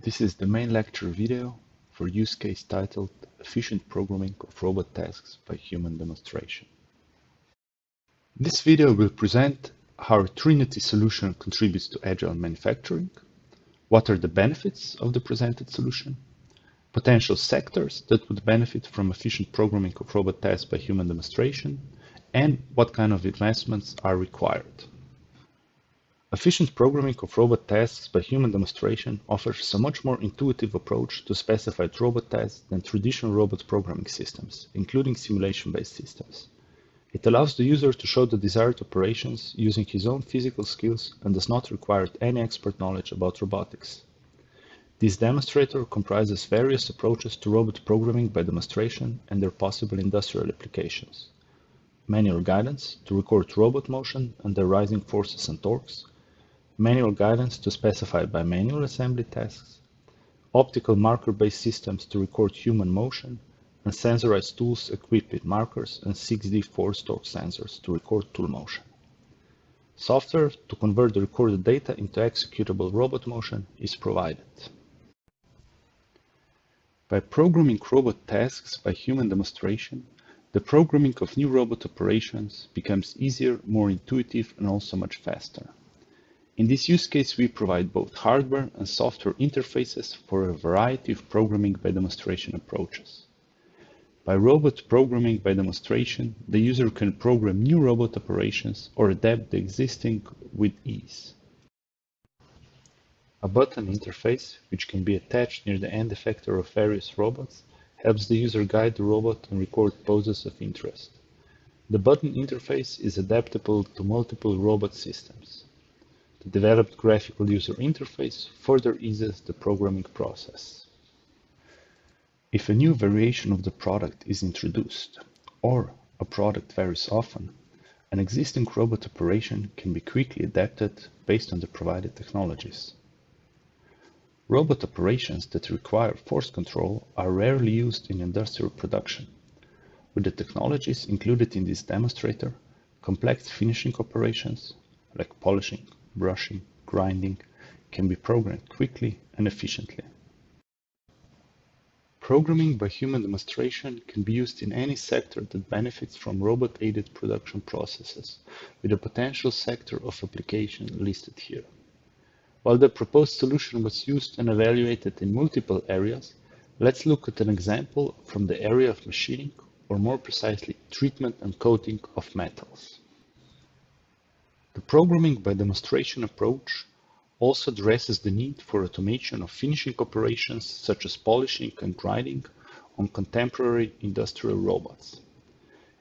This is the main lecture video for use case titled Efficient Programming of Robot Tasks by Human Demonstration. This video will present how a Trinity solution contributes to agile manufacturing, what are the benefits of the presented solution, potential sectors that would benefit from efficient programming of robot tasks by human demonstration, and what kind of investments are required. Efficient programming of robot tasks by human demonstration offers a much more intuitive approach to specified robot tasks than traditional robot programming systems, including simulation-based systems. It allows the user to show the desired operations using his own physical skills and does not require any expert knowledge about robotics. This demonstrator comprises various approaches to robot programming by demonstration and their possible industrial applications. Manual guidance to record robot motion and their rising forces and torques, manual guidance to specify by manual assembly tasks, optical marker-based systems to record human motion, and sensorized tools equipped with markers and 6D force torque sensors to record tool motion. Software to convert the recorded data into executable robot motion is provided. By programming robot tasks by human demonstration, the programming of new robot operations becomes easier, more intuitive, and also much faster. In this use case, we provide both hardware and software interfaces for a variety of programming by demonstration approaches. By robot programming by demonstration, the user can program new robot operations or adapt the existing with ease. A button interface, which can be attached near the end effector of various robots, helps the user guide the robot and record poses of interest. The button interface is adaptable to multiple robot systems. The developed graphical user interface further eases the programming process. If a new variation of the product is introduced, or a product varies often, an existing robot operation can be quickly adapted based on the provided technologies. Robot operations that require force control are rarely used in industrial production. With the technologies included in this demonstrator, complex finishing operations, like polishing, brushing, grinding, can be programmed quickly and efficiently. Programming by human demonstration can be used in any sector that benefits from robot-aided production processes, with a potential sector of application listed here. While the proposed solution was used and evaluated in multiple areas, let's look at an example from the area of machining, or more precisely, treatment and coating of metals. The programming by demonstration approach also addresses the need for automation of finishing operations such as polishing and grinding on contemporary industrial robots.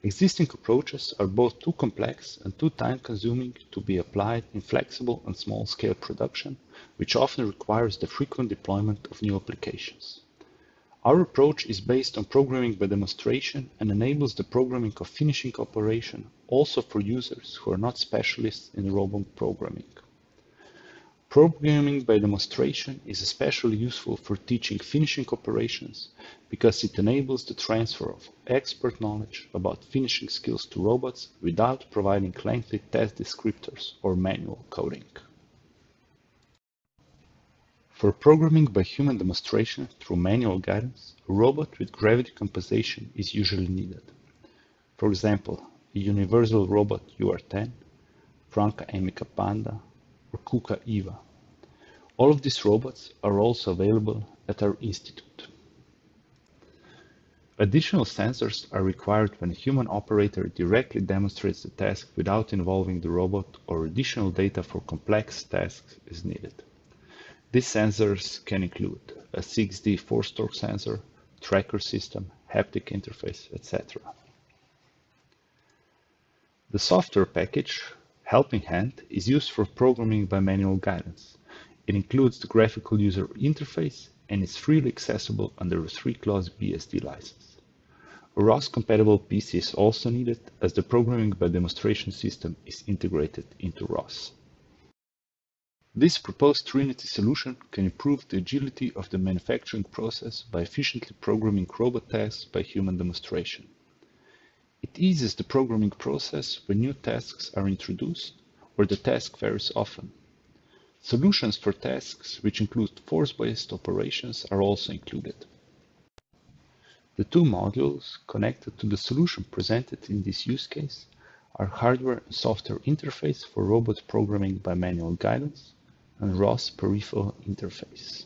Existing approaches are both too complex and too time-consuming to be applied in flexible and small-scale production, which often requires the frequent deployment of new applications. Our approach is based on programming by demonstration and enables the programming of finishing operation also for users who are not specialists in robot programming. Programming by demonstration is especially useful for teaching finishing operations because it enables the transfer of expert knowledge about finishing skills to robots without providing lengthy test descriptors or manual coding. For programming by human demonstration through manual guidance, a robot with gravity compensation is usually needed. For example, a universal robot UR10, Franca Amica Panda, or Kuka Eva. All of these robots are also available at our institute. Additional sensors are required when a human operator directly demonstrates the task without involving the robot, or additional data for complex tasks is needed. These sensors can include a 6D force torque sensor, tracker system, haptic interface, etc. The software package Helping Hand is used for programming by manual guidance. It includes the graphical user interface and is freely accessible under a 3-clause BSD license. A ROS-compatible PC is also needed as the programming by demonstration system is integrated into ROS. This proposed Trinity solution can improve the agility of the manufacturing process by efficiently programming robot tasks by human demonstration. It eases the programming process when new tasks are introduced or the task varies often. Solutions for tasks which include force-based operations are also included. The two modules connected to the solution presented in this use case are hardware and software interface for robot programming by manual guidance and ROS peripheral interface.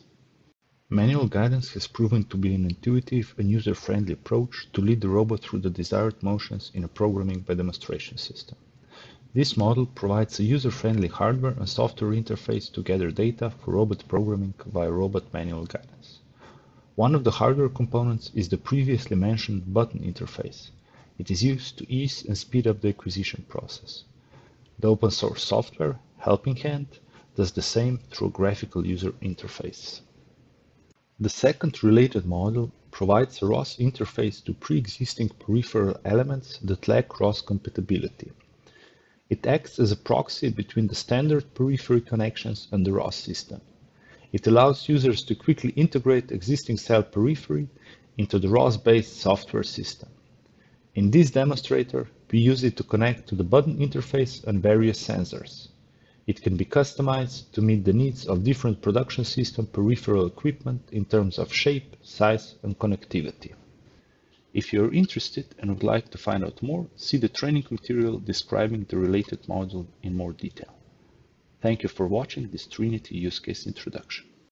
Manual guidance has proven to be an intuitive and user-friendly approach to lead the robot through the desired motions in a programming by demonstration system. This model provides a user-friendly hardware and software interface to gather data for robot programming via robot manual guidance. One of the hardware components is the previously mentioned button interface. It is used to ease and speed up the acquisition process. The open source software, Helping Hand, does the same through a graphical user interface. The second related module provides a ROS interface to pre-existing peripheral elements that lack ROS compatibility. It acts as a proxy between the standard periphery connections and the ROS system. It allows users to quickly integrate existing cell periphery into the ROS-based software system. In this demonstrator, we use it to connect to the button interface and various sensors. It can be customized to meet the needs of different production system peripheral equipment in terms of shape, size, and connectivity. If you are interested and would like to find out more, see the training material describing the related module in more detail. Thank you for watching this Trinity use case introduction.